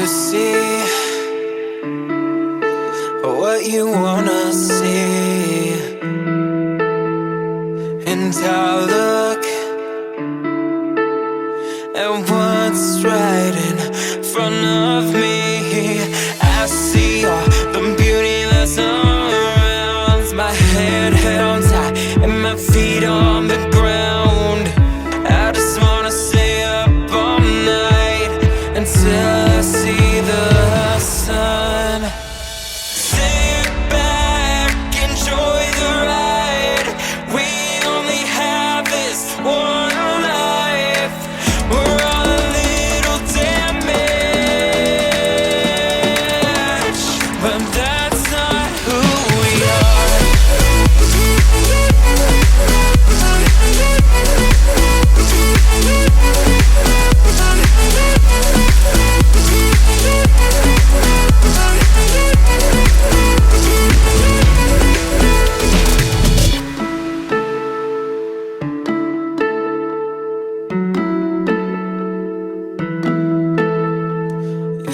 you see what you wanna see? And I'll look at what's right in front of me. I see all the beauty that surrounds my head held high and my feet on the ground. I just wanna stay up all night until I see the sun. Sit back, enjoy the ride. We only have this one life. We're all a little damaged, but that's not who we are.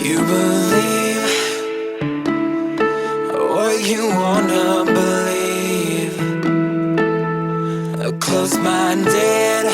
You believe what you wanna believe. Close-minded,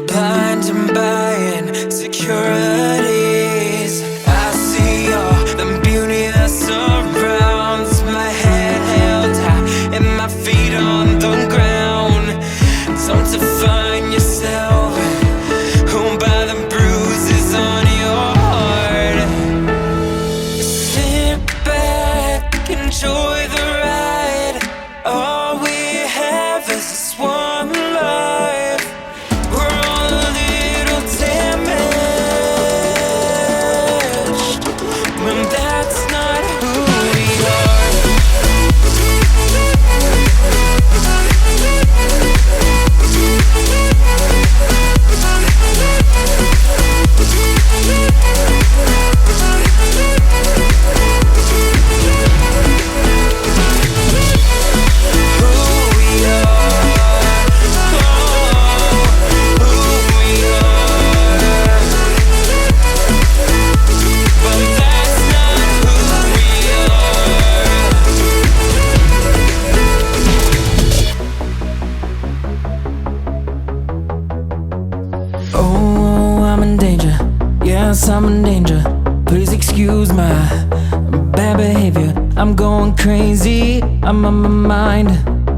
blinded by insecurities. I see all the beauty that surrounds my head held high and my feet on the ground. Don't define yourself by the bruises on your heart. Sit back, enjoy the ride. All we have is this one life. We're all a little damaged, but that's not who we are. Oh, I'm in danger. Yes, I'm in danger. Please excuse my bad behavior. I'm going crazy. I'm on my mind.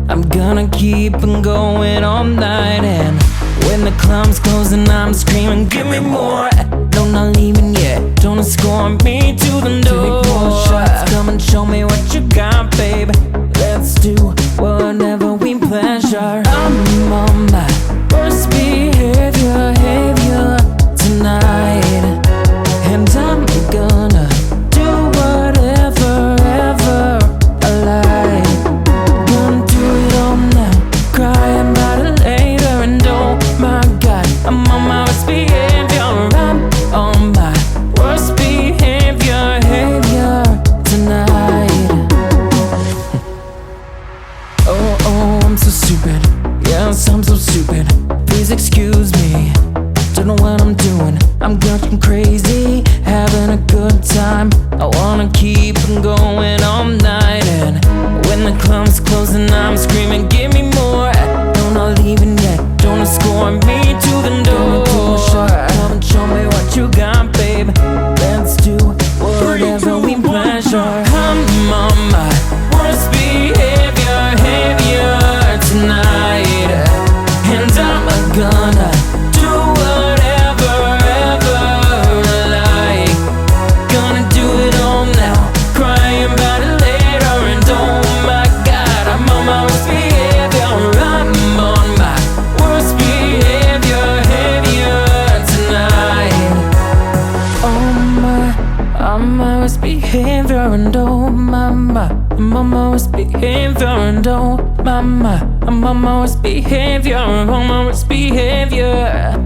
I'm gonna keep on going all night. And when the club's closing, I'm screaming, give me more. No, not leaving yet. Don't escort me to the door. Take more shots. Come and show me what you got, babe. Let's do whatever we pleasure. I'm on my worst behavior tonight, and I'm gonna do whatever ever I like. Gonna do it all now, crying about it later. And oh my God, I'm on my worst behavior. I'm on my worst behavior tonight. Oh, I'm so stupid. Yes, I'm so stupid. Please excuse me. Don't know what I'm doing. I'm going crazy, having a good time. I wanna keep on going all night. And when the club's closing, I'm screaming, give me more. No, not leaving yet. Don't escort me to the door. Come and show me what you got, babe. Let's do whatever we pleasure. I'm on my worst behavior tonight, and I'm gonna do whatever ever I like. Gonna do it all now, crying about it later. And oh my God, I'm on my worst behavior. I'm on my worst behavior tonight. I'm my worst behavior. And oh mama, I'm on my worst behavior. And oh mama, I'm on my worst behavior. I'm on my worst behavior.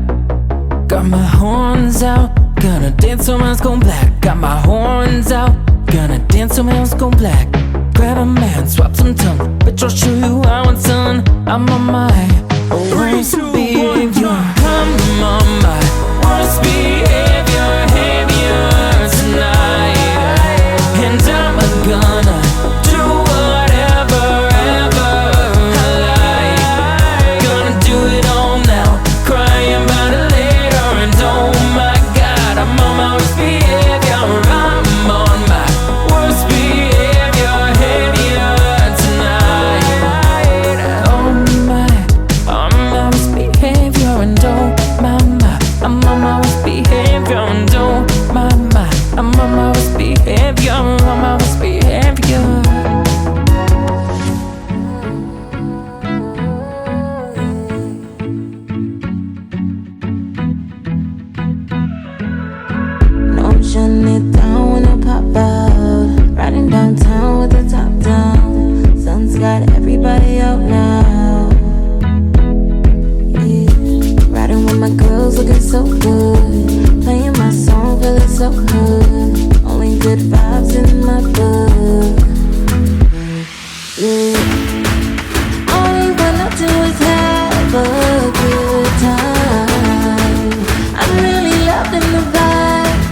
Got my horns out, gonna dance till my go black. Got my horns out, gonna dance till my go black. Grab a man, swap some tongue, bitch, I'll show you how it's done. I'm on my worst behavior. I'm on my worst behavior everybody out now. Yeah. Riding with my girls looking so good. Playing my song, feeling so good. Only good vibes in my book. Yeah. All you wanna do is have a good time. I'm really loving the vibes,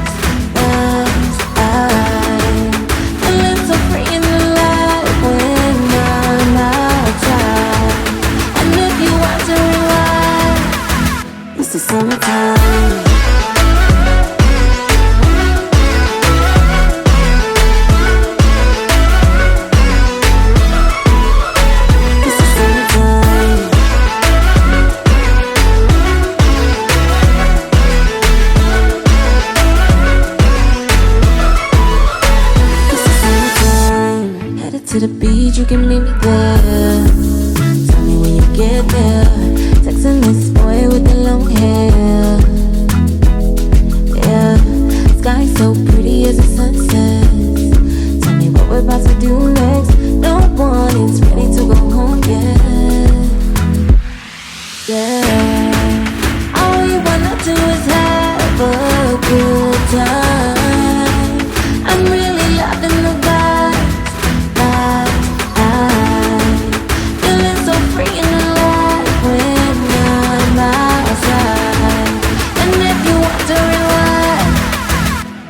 feeling so free and alive when I'm outside. And if you wondering why, it's the summertime. To the beach, you can meet me there. Tell me when you get there. Texting this boy with the long hair. Yeah, sky so pretty as the sunset. Tell me what we're about to do next. No one is ready to go home yet. Yeah, all you wanna do is have a good time. I'm really loving the vibe.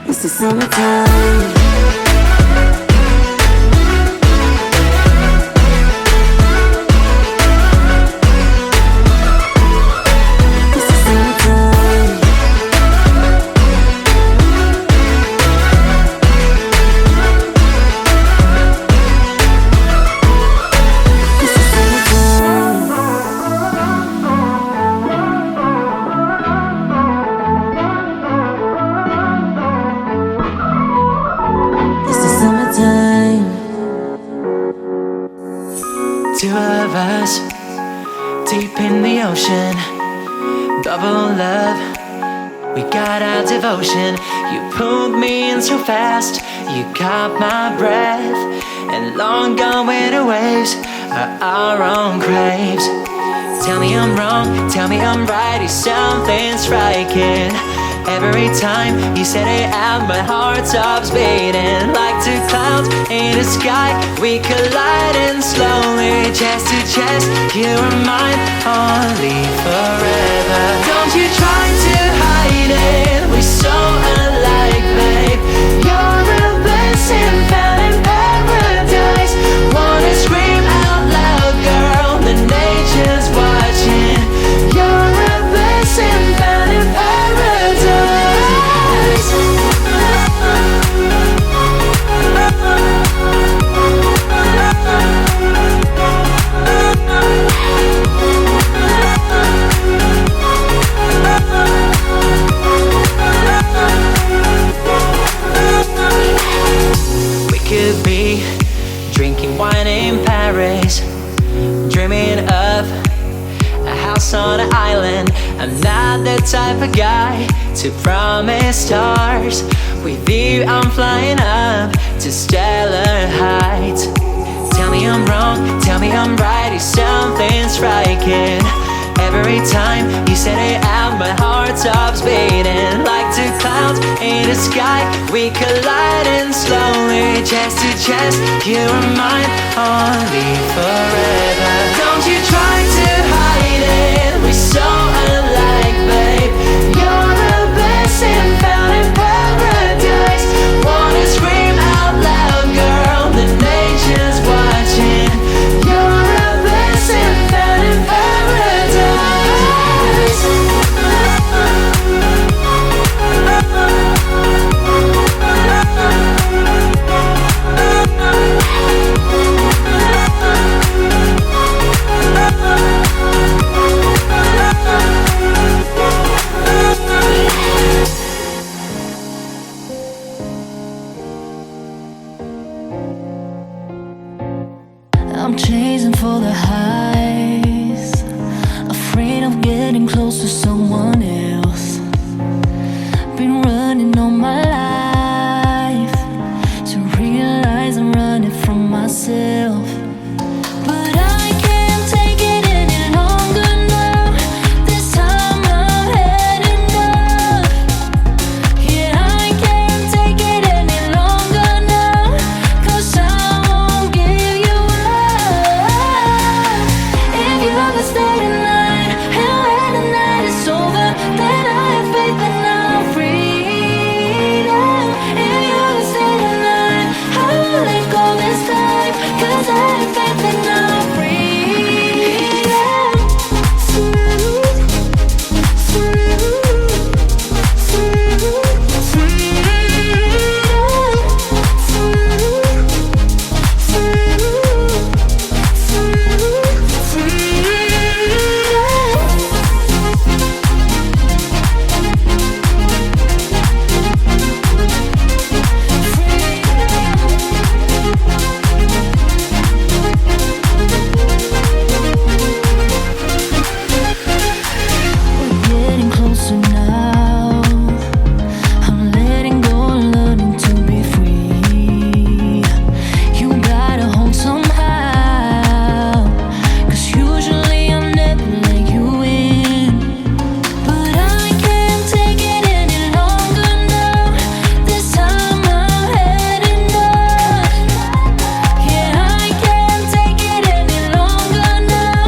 It's the summertime. Two of us, deep in the ocean, bubble love, we got our devotion. You pulled me in so fast, you caught my breath, and long gone winter waves are our own craves. Tell me I'm wrong, tell me I'm right, is something striking. Every time you set it out, my heart stops beating. Like two clouds in the sky, we collide and slowly, chest to chest, you are mine, only forever. Don't you try to hide it, we're so alike, babe. You're a blessing found in paradise. Wanna scream out loud, girl, the nature's watching. You're a blessing found in paradise. We could be drinking wine in Paris, dreaming of a house on an island. I'm not the type of guy to promise stars. With you I'm flying up to stellar heights. Tell me I'm wrong, tell me I'm right, is something striking. Every time you set it out, my heart stops beating. Like two clouds in the sky, we collide and slowly, chest to chest, you are mine, only forever. Don't you try to hide it, we're so alike, babe. You're a blessing found in paradise. Wanna scream out loud, girl, the nature's watching. You're a blessing found in paradise. So now I'm letting go and learning to be free. You gotta hold somehow, 'cause usually I'm never let you in. But I can't take it any longer now. This time I'm had enough. Yeah, I can't take it any longer now,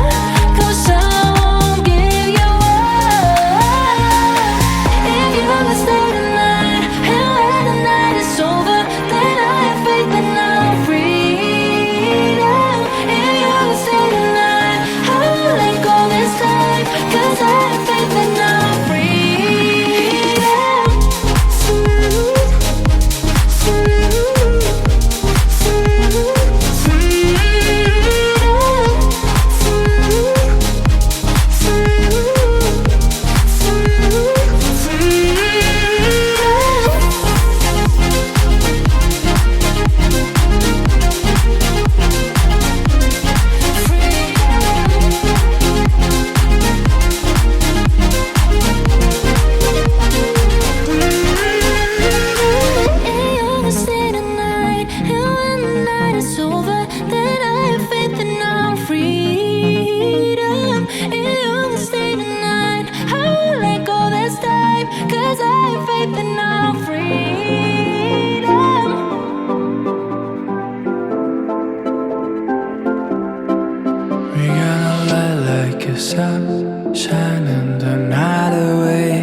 'cause I won't give you up. If you ever stay tonight, and when the night is over, then I have faith that I'm freedom. If you ever stay tonight, I won't let go this time, 'cause I have faith that I'm freedom. Cause I have faith in our freedom. We gonna light like a sun, shining the night away.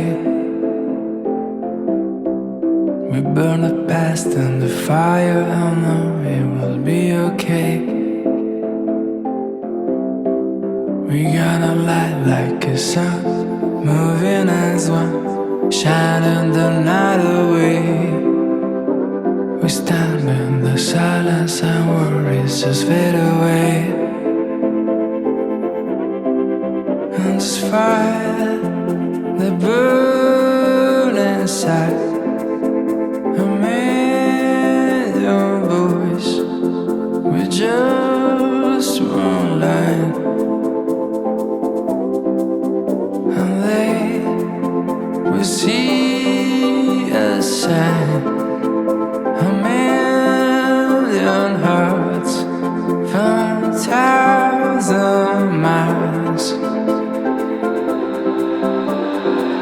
We burn the past in the fire, I know it will be okay. We gonna light like a sun, moving as one, shining the night away. We stand in the silence and worries just fade away. And this fire that burns inside, a million voices with just one line. And they will see a sign, a million hearts from 1,000 miles.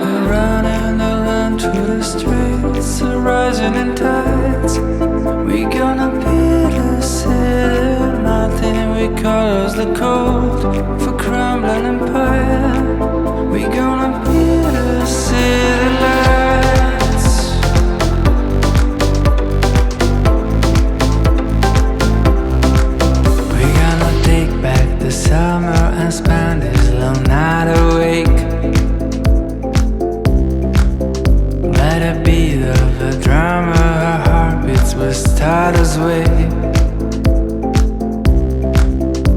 They're running along through the streets, the rising in tides. We gonna build a city, nothing we call the cold for crumbling empire. We gonna build a city lights. We gonna take back the summer and spend this long night awake. Let it beat of a drummer, our heartbeats will start us way.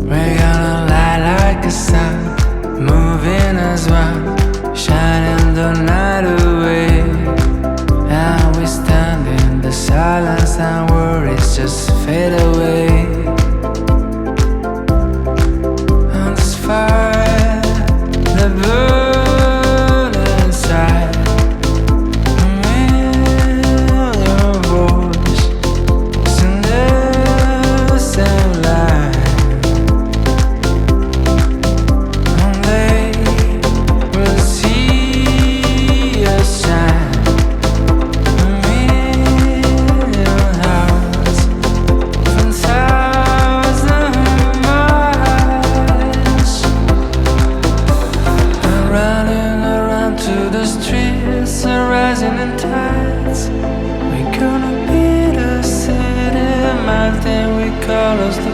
We're gonna light like a sun, moving as one, shining the night away. And we stand in the silence and worries just fade away. And this fire that burns inside, a million voices in the same line. And they will see us shine, a million hearts from 1,000 miles. And running around to the streets and rising in tides. We gonna build a city, mountain we call us the